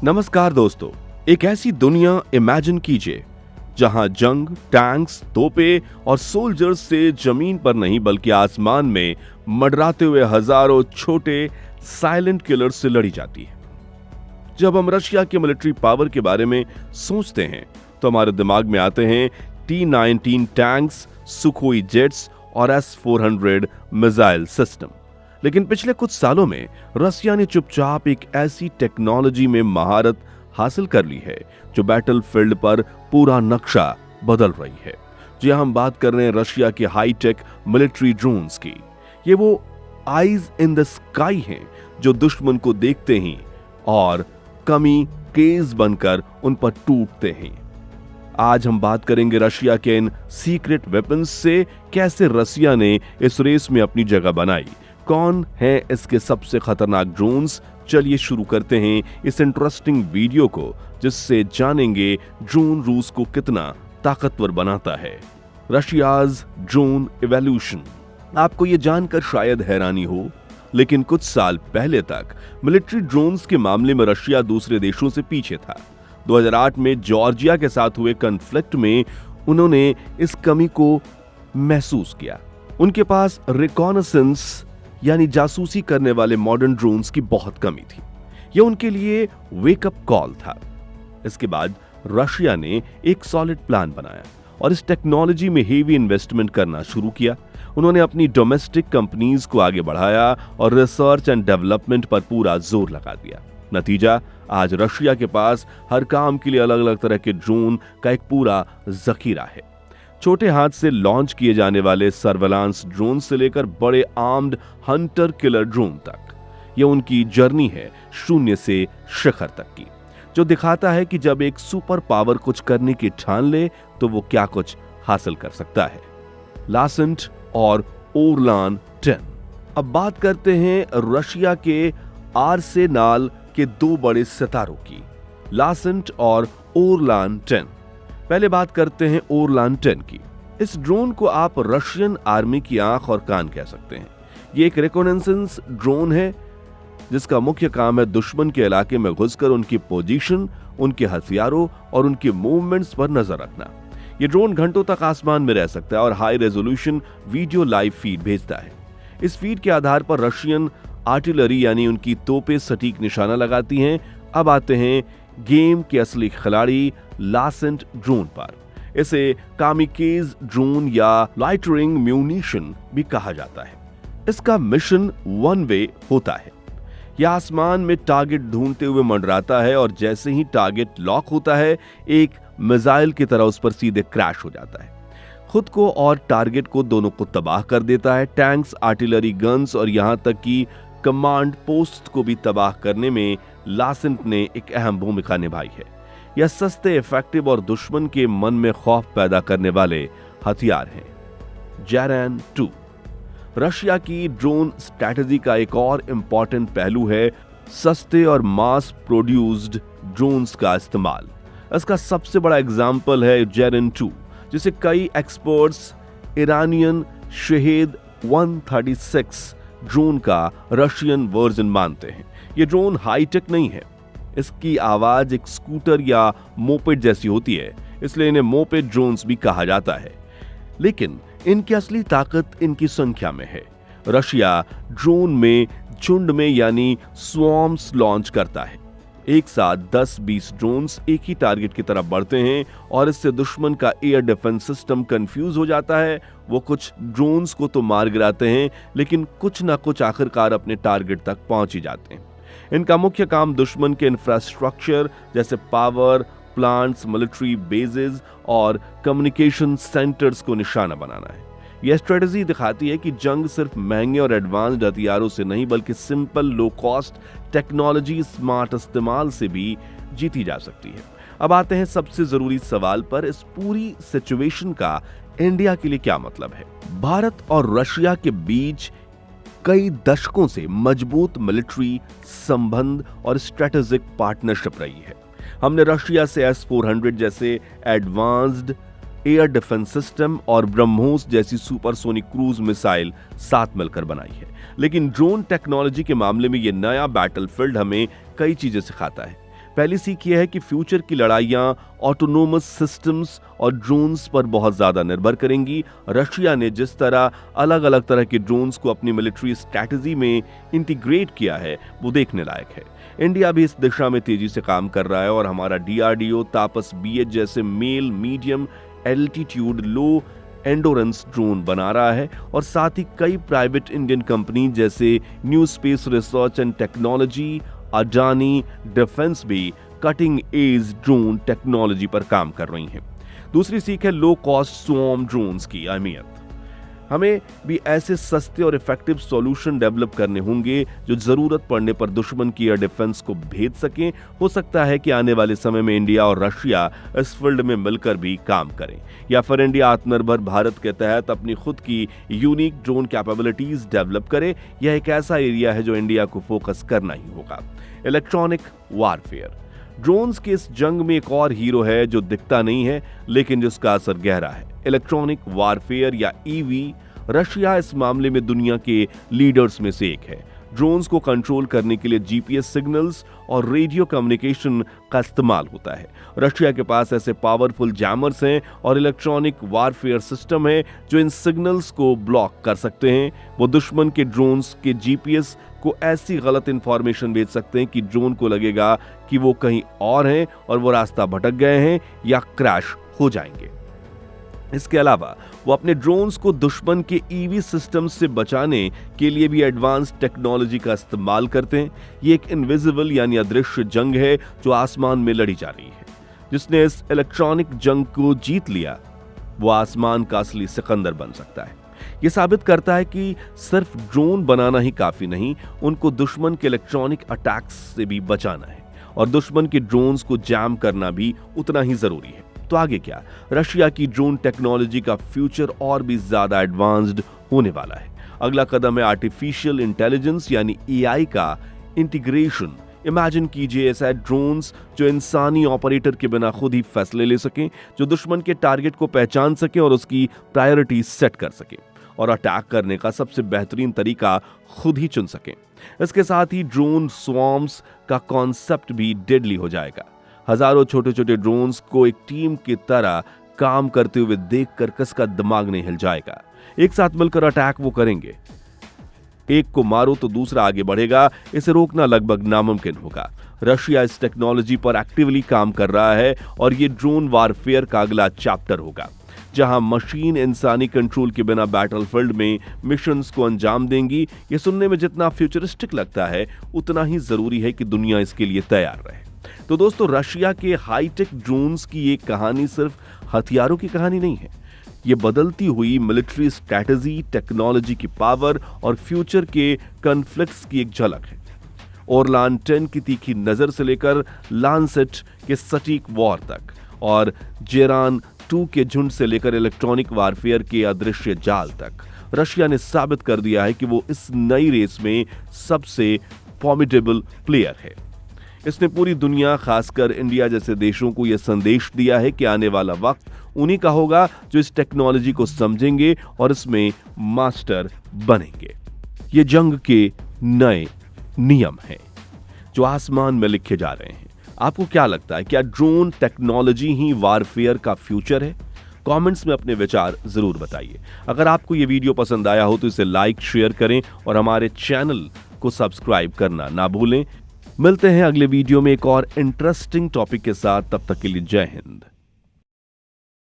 नमस्कार दोस्तों, एक ऐसी दुनिया इमेजिन कीजिए जहां जंग, टैंक्स, तोपे और सोल्जर्स से जमीन पर नहीं बल्कि आसमान में मंडराते हुए हजारों छोटे साइलेंट किलर्स से लड़ी जाती है। जब हम रशिया के मिलिट्री पावर के बारे में सोचते हैं तो हमारे दिमाग में आते हैं T-19 टैंक्स, सुखोई जेट्स और S-400 मिसाइल सिस्टम। लेकिन पिछले कुछ सालों में रसिया ने चुपचाप एक ऐसी टेक्नोलॉजी में महारत हासिल कर ली है जो बैटलफील्ड पर पूरा नक्शा बदल रही है। जी हम बात कर रहे हैं रशिया के हाईटेक मिलिट्री ड्रोन्स की। ये वो आईज इन द स्काई हैं जो दुश्मन को देखते ही और कमी केस बनकर उन पर टूटते हैं। आज हम बात करेंगे रशिया के इन सीक्रेट वेपन्स से कैसे रसिया ने इस रेस में अपनी जगह बनाई, कौन है इसके सबसे खतरनाक ड्रोन्स। चलिए शुरू करते हैं इस इंटरेस्टिंग वीडियो को जिससे जानेंगे ड्रोन रूस को कितना ताकतवर बनाता है। Russia's drone evolution. आपको यह जानकर शायद हैरानी हो, लेकिन कुछ साल पहले तक मिलिट्री ड्रोन्स के मामले में रशिया दूसरे देशों से पीछे था। 2008 में जॉर्जिया के साथ हुए कॉन्फ्लिक्ट में उन्होंने इस कमी को महसूस किया। उनके पास रिकॉनेसेंस यानी जासूसी करने वाले मॉडर्न ड्रोन्स की बहुत कमी थी। यह उनके लिए वेकअप कॉल था। इसके बाद रशिया ने एक सॉलिड प्लान बनाया और इस टेक्नोलॉजी में हेवी इन्वेस्टमेंट करना शुरू किया। उन्होंने अपनी डोमेस्टिक कंपनीज को आगे बढ़ाया और रिसर्च एंड डेवलपमेंट पर पूरा जोर लगा दिया। नतीजा, आज रशिया के पास हर काम के लिए अलग अलग तरह के ड्रोन का एक पूरा जखीरा है। छोटे हाथ से लॉन्च किए जाने वाले सर्वेलांस ड्रोन से लेकर बड़े आर्म्ड हंटर किलर ड्रोन तक, यह उनकी जर्नी है शून्य से शिखर तक की, जो दिखाता है कि जब एक सुपर पावर कुछ करने की ठान ले तो वो क्या कुछ हासिल कर सकता है। लासेंट और ओरलान 10। अब बात करते हैं रशिया के आर्सेनाल के दो बड़े सितारों की, लासेंट और ओरलान 10। पहले बात करते हैं ओरलान 10 की। इस ड्रोन को आप रशियन आर्मी की आंख और कान कह सकते हैं। यह एक रिकॉनेसेंस ड्रोन है जिसका मुख्य काम है दुश्मन के इलाके में घुसकर उनकी पोजीशन, उनके हथियारों और उनके मूवमेंट्स पर नजर रखना। यह ड्रोन घंटों तक आसमान में रह सकता है और high resolution video live feed भेजता है। इस फीड के आधार पर रशियन आर्टिलरी यानी उनकी तोपें सटीक निशाना लगाती हैं। अब आते हैं गेम के असली खिलाड़ी लासेंट ड्रोन पर। इसे कामिकेज ड्रोन या लाइटरिंग म्यूनिशन भी कहा जाता है। इसका मिशन वन वे होता है। यह आसमान में टारगेट ढूंढते हुए मंडराता है और जैसे ही टारगेट लॉक होता है एक मिसाइल की तरह उस पर सीधे क्रैश हो जाता है। खुद को और टारगेट को दोनों को तबाह कर देता है। टैंक्स, आर्टिलरी गन्स और यहां तक कि कमांड पोस्ट को भी तबाह करने में लासेंट ने एक अहम भूमिका निभाई है। यह सस्ते, इफेक्टिव और दुश्मन के मन में खौफ पैदा करने वाले हथियार हैं। जैरन 2। रशिया की ड्रोन स्ट्रैटेजी का एक और इंपॉर्टेंट पहलू है सस्ते और मास प्रोड्यूस्ड ड्रोन्स का इस्तेमाल। इसका सबसे बड़ा एग्जाम्पल है जैरन 2, जिसे कई एक्सपर्ट्स ईरानियन शहेद 136 ड्रोन का रशियन वर्जन मानते हैं। यह ड्रोन हाईटेक नहीं है। इसकी आवाज एक स्कूटर या मोपेड जैसी होती है, इसलिए इन्हें मोपेड ड्रोन्स भी कहा जाता है। लेकिन इनकी असली ताकत इनकी संख्या में है। रशिया ड्रोन में झुंड में यानी स्वॉर्म्स लॉन्च करता है। एक साथ 10-20 ड्रोन्स एक ही टारगेट की तरफ बढ़ते हैं और इससे दुश्मन का एयर डिफेंस सिस्टम कंफ्यूज हो जाता है। वो कुछ ड्रोन्स को तो मार गिराते हैं, लेकिन कुछ ना कुछ आखिरकार अपने टारगेट तक पहुंच ही जाते हैं। इनका मुख्य काम दुश्मन के इंफ्रास्ट्रक्चर जैसे पावर प्लांट्स, मिलिट्री बेसेस और कम्युनिकेशन सेंटर्स को निशाना बनाना है। यह स्ट्रेटजी दिखाती है कि जंग सिर्फ महंगे और एडवांस्ड हथियारों से नहीं बल्कि simple, low cost technology, smart इस्तेमाल से भी जीती जा सकती है। अब आते हैं सबसे जरूरी सवाल पर, इस पूरी सिचुएशन का इंडिया के लिए क्या मतलब है। भारत और रशिया के बीच कई दशकों से मजबूत मिलिट्री संबंध और स्ट्रेटेजिक पार्टनरशिप रही है। हमने रशिया से S-400 जैसे एडवांस्ड एयर डिफेंस सिस्टम और ब्रह्मोस जैसी सुपरसोनिक क्रूज मिसाइल साथ मिलकर बनाई है। लेकिन ड्रोन टेक्नोलॉजी के मामले में यह नया बैटलफील्ड हमें कई चीजें सिखाता है। पहली सीख यह है कि फ्यूचर की लड़ाइयां ऑटोनोमस सिस्टम्स और ड्रोन्स पर बहुत ज्यादा निर्भर करेंगी। रशिया ने जिस तरह अलग अलग तरह के ड्रोन्स को अपनी मिलिट्री स्ट्रैटेजी में इंटीग्रेट किया है वो देखने लायक है। इंडिया भी इस दिशा में तेजी से काम कर रहा है और हमारा डीआरडीओ तापस BH जैसे मेल मीडियम एल्टीट्यूड लो एंडोरेंस ड्रोन बना रहा है और साथ ही कई प्राइवेट इंडियन कंपनी जैसे new space research and technology, Adani defence भी कटिंग एज ड्रोन टेक्नोलॉजी पर काम कर रही हैं। दूसरी सीख है लो कॉस्ट स्वॉर्म ड्रोन्स की अहमियत। हमें भी ऐसे सस्ते और इफेक्टिव सॉल्यूशन डेवलप करने होंगे जो जरूरत पड़ने पर दुश्मन की एयर डिफेंस को भेज सकें। हो सकता है कि आने वाले समय में इंडिया और रशिया इस फील्ड में मिलकर भी काम करें, या फिर इंडिया आत्मनिर्भर भारत के तहत अपनी खुद की यूनिक ड्रोन कैपेबिलिटीज डेवलप करे। यह एक ऐसा एरिया है जो इंडिया को फोकस करना ही होगा। Electronic warfare. ड्रोन्स के इस जंग में एक और हीरो है जो दिखता नहीं है लेकिन जिसका असर गहरा है, इलेक्ट्रॉनिक वारफेयर या EV। रशिया इस मामले में दुनिया के लीडर्स में से एक है। ड्रोन्स को कंट्रोल करने के लिए GPS सिग्नल्स और रेडियो कम्युनिकेशन का इस्तेमाल होता है। रशिया के पास ऐसे पावरफुल जैमर्स हैं और इलेक्ट्रॉनिक वारफेयर सिस्टम है जो इन सिग्नल्स को ब्लॉक कर सकते हैं। वो दुश्मन के ड्रोन्स के GPS को ऐसी गलत इंफॉर्मेशन भेज सकते हैं कि ड्रोन को लगेगा कि वो कहीं और हैं और वो रास्ता भटक गए हैं या क्रैश हो जाएंगे। इसके अलावा वो अपने ड्रोन्स को दुश्मन के EV सिस्टम से बचाने के लिए भी एडवांस टेक्नोलॉजी का इस्तेमाल करते हैं। ये एक इनविजिबल यानी अदृश्य जंग है जो आसमान में लड़ी जा रही है। जिसने इस इलेक्ट्रॉनिक जंग को जीत लिया वो आसमान का असली सिकंदर बन सकता है। ये साबित करता है कि सिर्फ ड्रोन बनाना ही काफी नहीं, उनको दुश्मन के इलेक्ट्रॉनिक अटैक्स से भी बचाना है और दुश्मन के ड्रोन्स को जैम करना भी उतना ही जरूरी है। तो आगे क्या? रशिया की ड्रोन टेक्नोलॉजी का फ्यूचर और भी ज्यादा एडवांस्ड होने वाला है। अगला कदम है आर्टिफिशियल इंटेलिजेंस यानी AI का इंटीग्रेशन। इमेजिन कीजिए ऐसा ड्रोन्स जो इंसानी ऑपरेटर के बिना खुद ही फैसले ले सकें, जो दुश्मन के टारगेट को पहचान सकें और उसकी प्रायोरिटी सेट कर सकें और अटैक करने का सबसे बेहतरीन तरीका खुद ही चुन सकें। इसके साथ ही ड्रोन स्वॉर्म्स का कॉन्सेप्ट भी डेडली हो जाएगा। हजारों छोटे छोटे ड्रोन्स को एक टीम की तरह काम करते हुए देखकर किसका दिमाग नहीं हिल जाएगा। एक साथ मिलकर अटैक वो करेंगे, एक को मारो तो दूसरा आगे बढ़ेगा। इसे रोकना लगभग नामुमकिन होगा। रशिया इस टेक्नोलॉजी पर एक्टिवली काम कर रहा है और ये ड्रोन वारफेयर का अगला चैप्टर होगा, जहां मशीन इंसानी कंट्रोल के बिना बैटलफील्ड में मिशंस को अंजाम देंगी। ये सुनने में जितना फ्यूचरिस्टिक लगता है उतना ही जरूरी है कि दुनिया इसके लिए तैयार रहे। तो दोस्तों, रशिया के हाईटेक ड्रोन्स की ये कहानी सिर्फ हथियारों की कहानी नहीं है, ये बदलती हुई मिलिट्री स्ट्रैटेजी, टेक्नोलॉजी की पावर और फ्यूचर के कॉन्फ्लिक्ट्स की एक झलक है। ओरलान 10 की तीखी नजर से लेकर लांसेट के सटीक वॉर तक और जेरान 2 के झुंड से लेकर इलेक्ट्रॉनिक वारफेयर के अदृश्य जाल तक, रशिया ने साबित कर दिया है कि वो इस नई रेस में सबसे फॉर्मिडेबल प्लेयर है। इसने पूरी दुनिया, खासकर इंडिया जैसे देशों को यह संदेश दिया है कि आने वाला वक्त उन्हीं का होगा जो इस टेक्नोलॉजी को समझेंगे और इसमें मास्टर बनेंगे। ये जंग के नए नियम हैं जो आसमान में लिखे जा रहे हैं। आपको क्या लगता है, क्या ड्रोन टेक्नोलॉजी ही वारफेयर का फ्यूचर है? कमेंट्स में अपने विचार जरूर बताइए। अगर आपको ये वीडियो पसंद आया हो तो इसे लाइक, शेयर करें और हमारे चैनल को सब्सक्राइब करना ना भूलें। मिलते हैं अगले वीडियो में एक और इंटरेस्टिंग टॉपिक के साथ। तब तक के लिए जय हिंद।